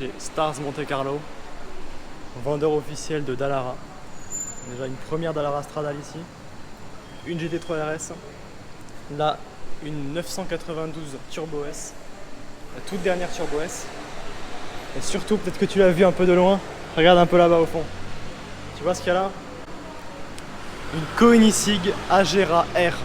chez Stars Monte Carlo, vendeur officiel de Dallara. Déjà une première Dallara Stradale ici, une GT3 RS, là une 992 Turbo S, la toute dernière Turbo S. Et surtout, peut-être que tu l'as vu un peu de loin, regarde un peu là-bas au fond. Tu vois ce qu'il y a là? Une Koenigsegg Agera R.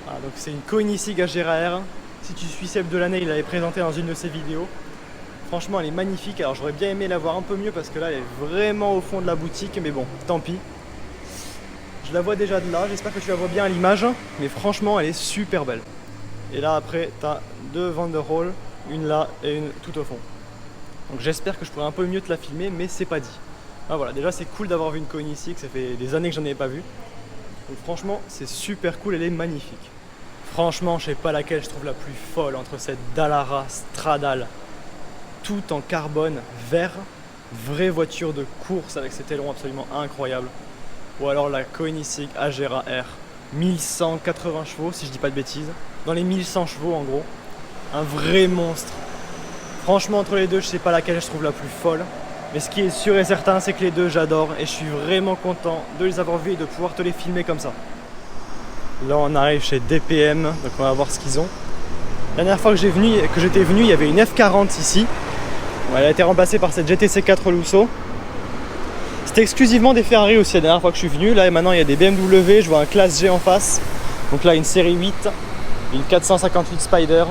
Voilà, donc c'est une Koenigsegg Agera R. Si tu suis Seb de l'année, il l'avait présenté dans une de ses vidéos. Franchement, elle est magnifique. Alors j'aurais bien aimé la voir un peu mieux parce que là, elle est vraiment au fond de la boutique. Mais bon, tant pis. Je la vois déjà de là. J'espère que tu la vois bien à l'image. Mais franchement, elle est super belle. Et là, après, tu as deux Van der Rohe, une là et une tout au fond. Donc j'espère que je pourrai un peu mieux te la filmer, mais c'est pas dit. Ah, voilà, déjà c'est cool d'avoir vu une Koenigsegg, ça fait des années que j'en avais pas vu. Donc franchement, c'est super cool, elle est magnifique. Franchement, je sais pas laquelle je trouve la plus folle entre cette Dallara Stradale, tout en carbone vert, vraie voiture de course avec cet aileron absolument incroyable. Ou alors la Koenigsegg Agera R, 1180 chevaux si je dis pas de bêtises, dans les 1100 chevaux en gros, un vrai monstre. Franchement, entre les deux, je sais pas laquelle je trouve la plus folle. Mais ce qui est sûr et certain, c'est que les deux, j'adore. Et je suis vraiment content de les avoir vus et de pouvoir te les filmer comme ça. Là, on arrive chez DPM. Donc, on va voir ce qu'ils ont. La dernière fois que j'étais venu, il y avait une F40 ici. Elle a été remplacée par cette GTC 4 Lusso. C'était exclusivement des Ferrari aussi la dernière fois que je suis venu. Là, maintenant, il y a des BMW. Je vois un classe G en face. Donc là, une série 8. Une 458 Spider.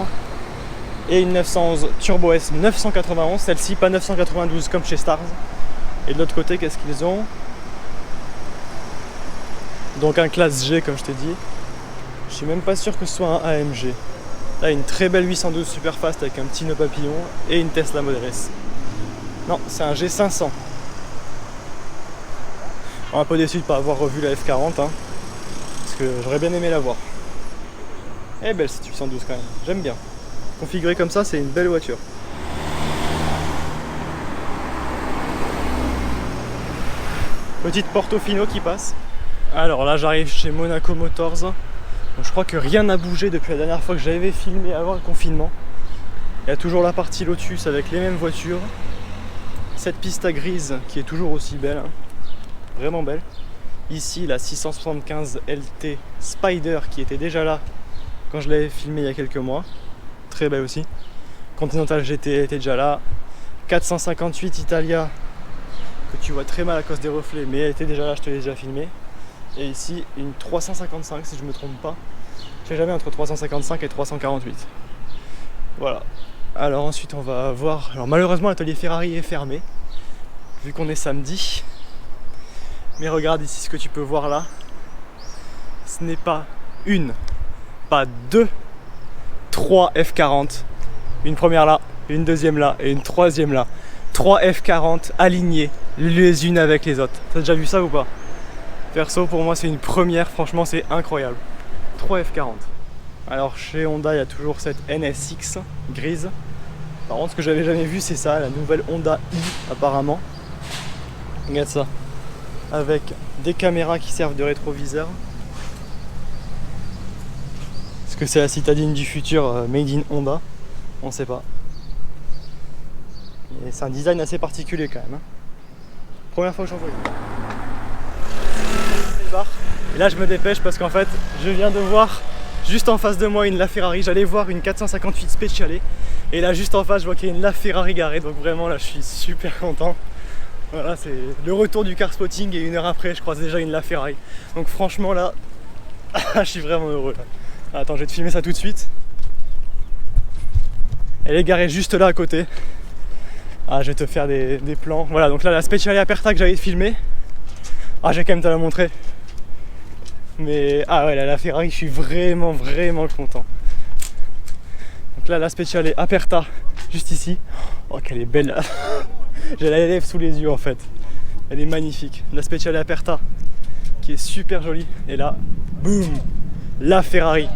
Et une 911 Turbo S 991, celle-ci pas 992 comme chez Stars. Et de l'autre côté, qu'est-ce qu'ils ont? Donc un classe G comme je t'ai dit. Je suis même pas sûr que ce soit un AMG. Là une très belle 812 Superfast avec un petit nœud papillon et une Tesla Model S. Non, c'est un G500. Un peu déçu de ne pas avoir revu la F40 hein, parce que j'aurais bien aimé la voir. Elle est belle cette 812 quand même, j'aime bien. Configuré comme ça, c'est une belle voiture. Petite Portofino qui passe. Alors là, j'arrive chez Monaco Motors. Donc, je crois que rien n'a bougé depuis la dernière fois que j'avais filmé avant le confinement. Il y a toujours la partie Lotus avec les mêmes voitures. Cette piste grise qui est toujours aussi belle. Hein. Vraiment belle. Ici, la 675 LT Spider qui était déjà là quand je l'avais filmé il y a quelques mois. Très belle aussi. Continental GT était déjà là. 458 Italia que tu vois très mal à cause des reflets, mais elle était déjà là, je te l'ai déjà filmé. Et ici une 355 si je ne me trompe pas. Je fais jamais entre 355 et 348. Voilà. Alors ensuite on va voir. Alors malheureusement l'atelier Ferrari est fermé vu qu'on est samedi. Mais regarde ici ce que tu peux voir là. Ce n'est pas une, pas deux. 3 F40, une première là, une deuxième là et une troisième là. 3 F40 alignées les unes avec les autres. T'as déjà vu ça ou pas? Perso pour moi c'est une première, franchement c'est incroyable. 3 F40. Alors chez Honda il y a toujours cette NSX grise. Par contre ce que j'avais jamais vu c'est ça, la nouvelle Honda i apparemment. Regarde ça. Avec des caméras qui servent de rétroviseur. Est-ce que c'est la citadine du futur made in Honda? On sait pas. Et c'est un design assez particulier quand même. Hein. Première fois que j'en vois une. Et là je me dépêche parce qu'en fait je viens de voir juste en face de moi une LaFerrari. J'allais voir une 458 Speciale. Et là juste en face je vois qu'il y a une LaFerrari garée. Donc vraiment là je suis super content. Voilà, c'est le retour du car spotting et une heure après je croise déjà une LaFerrari. Donc franchement là je suis vraiment heureux là. Attends, je vais te filmer ça tout de suite. Elle est garée juste là à côté. Ah, je vais te faire des plans. Voilà, donc là, la Speciale Aperta que j'avais filmé. Ah, je vais quand même te la montrer. Mais, ah ouais, là, la Ferrari, je suis vraiment, vraiment content. Donc là, la Speciale Aperta, juste ici. Oh, qu'elle est belle là. J'ai la LF sous les yeux en fait. Elle est magnifique. La Speciale Aperta, qui est super jolie. Et là, boum! La Ferrari.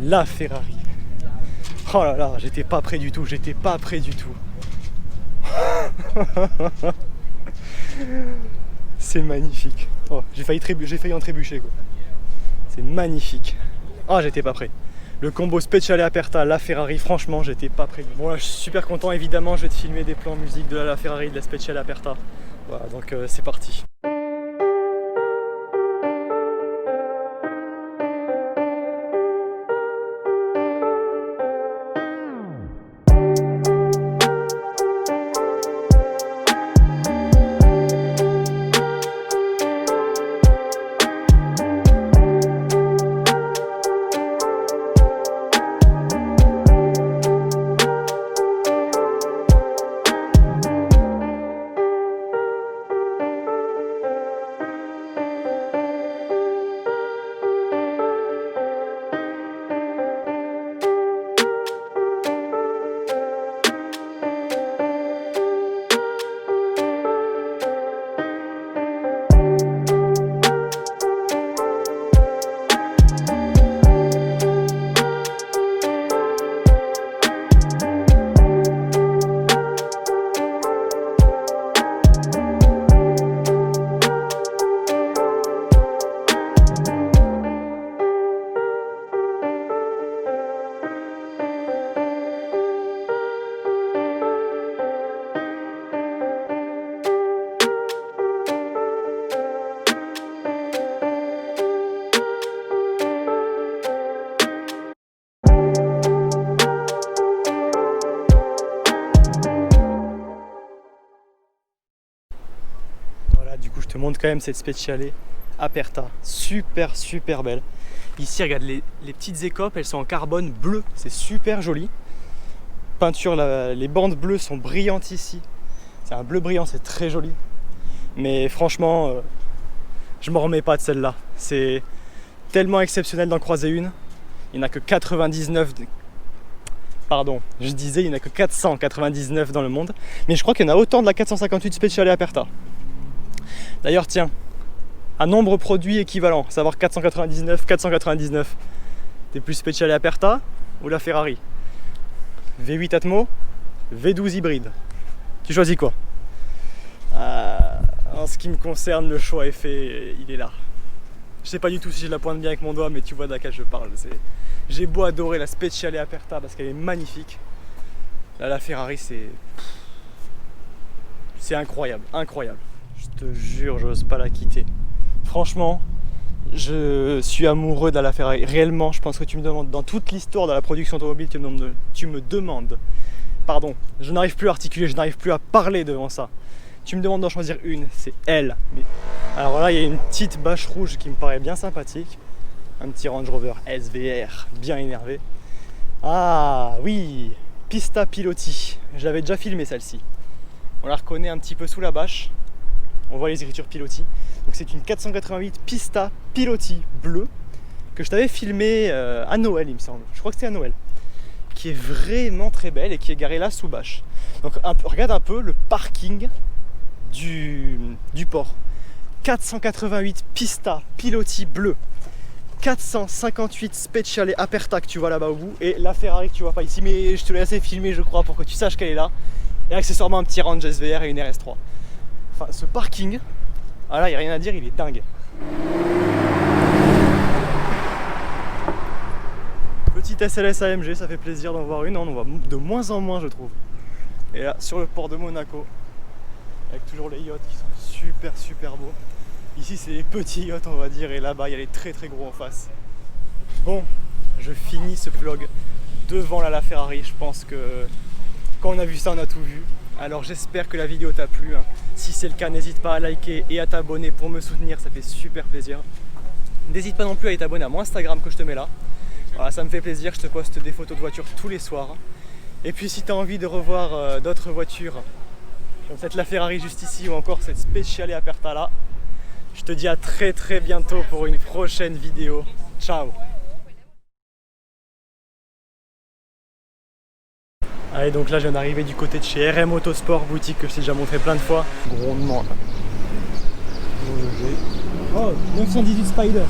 La Ferrari. Oh là là, j'étais pas prêt du tout, j'étais pas prêt du tout. C'est magnifique. Oh, j'ai failli en trébucher quoi. C'est magnifique. Ah, j'étais pas prêt. Le combo Speciale Aperta, la Ferrari, franchement, j'étais pas prévu. Bon là, je suis super content, évidemment, je vais te filmer des plans musique de la Ferrari, de la Speciale Aperta. Voilà, donc c'est parti. Du coup je te montre quand même cette Speciale Aperta, super belle. Ici regarde les petites écopes, elles sont en carbone bleu, c'est super joli. Peinture, les bandes bleues sont brillantes ici, c'est un bleu brillant, c'est très joli. Mais franchement, je m'en remets pas de celle-là, c'est tellement exceptionnel d'en croiser une. Il n'y en a que 99, pardon, je disais il n'y en a que 499 dans le monde, mais je crois qu'il y en a autant de la 458 Speciale Aperta. D'ailleurs, tiens, un nombre produit équivalent, à savoir 499, 499. T'es plus Speciale Aperta ou la Ferrari? V8 Atmo, V12 hybride. Tu choisis quoi? En ce qui me concerne, le choix est fait, il est là. Je sais pas du tout si je la pointe bien avec mon doigt, mais tu vois de laquelle je parle. J'ai beau adorer la Speciale Aperta parce qu'elle est magnifique. Là, la Ferrari, c'est incroyable, incroyable. Je te jure, j'ose pas la quitter. Franchement, je suis amoureux de la Ferrari. Réellement, je pense que tu me demandes, dans toute l'histoire de la production automobile, tu me demandes, pardon, je n'arrive plus à articuler, je n'arrive plus à parler devant ça. Tu me demandes d'en choisir une, c'est elle. Mais... alors là, il y a une petite bâche rouge qui me paraît bien sympathique. Un petit Range Rover SVR, bien énervé. Ah oui, Pista Piloti. Je l'avais déjà filmé celle-ci. On la reconnaît un petit peu sous la bâche. On voit les écritures Piloti. Donc c'est une 488 Pista Piloti bleue que je t'avais filmé à Noël, il me semble. Je crois que c'était à Noël. Qui est vraiment très belle et qui est garée là sous bâche. Donc regarde un peu le parking du port. 488 Pista Piloti bleu. 458 Speciale Aperta que tu vois là-bas au bout. Et la Ferrari que tu vois pas ici. Mais je te l'ai assez filmé, je crois, pour que tu saches qu'elle est là. Et accessoirement un petit Range SVR et une RS3. Enfin, ce parking, ah là, il n'y a rien à dire, il est dingue. Petite SLS AMG, ça fait plaisir d'en voir une, on en voit de moins en moins, je trouve. Et là, sur le port de Monaco, avec toujours les yachts qui sont super beaux. Ici, c'est les petits yachts, on va dire, et là-bas, il y a les très gros en face. Bon, je finis ce vlog devant la Ferrari. Je pense que quand on a vu ça, on a tout vu. Alors j'espère que la vidéo t'a plu, hein. Si c'est le cas, n'hésite pas à liker et à t'abonner pour me soutenir, ça fait super plaisir. N'hésite pas non plus à t'abonner à mon Instagram que je te mets là. Voilà, ça me fait plaisir, je te poste des photos de voitures tous les soirs. Et puis si tu as envie de revoir d'autres voitures, comme cette la Ferrari juste ici ou encore cette Speciale Aperta là, je te dis à très bientôt pour une prochaine vidéo. Ciao. Allez, donc là je viens d'arriver du côté de chez RM Autosport, boutique que je t'ai déjà montré plein de fois. Grondement là. Oh, 918 Spider.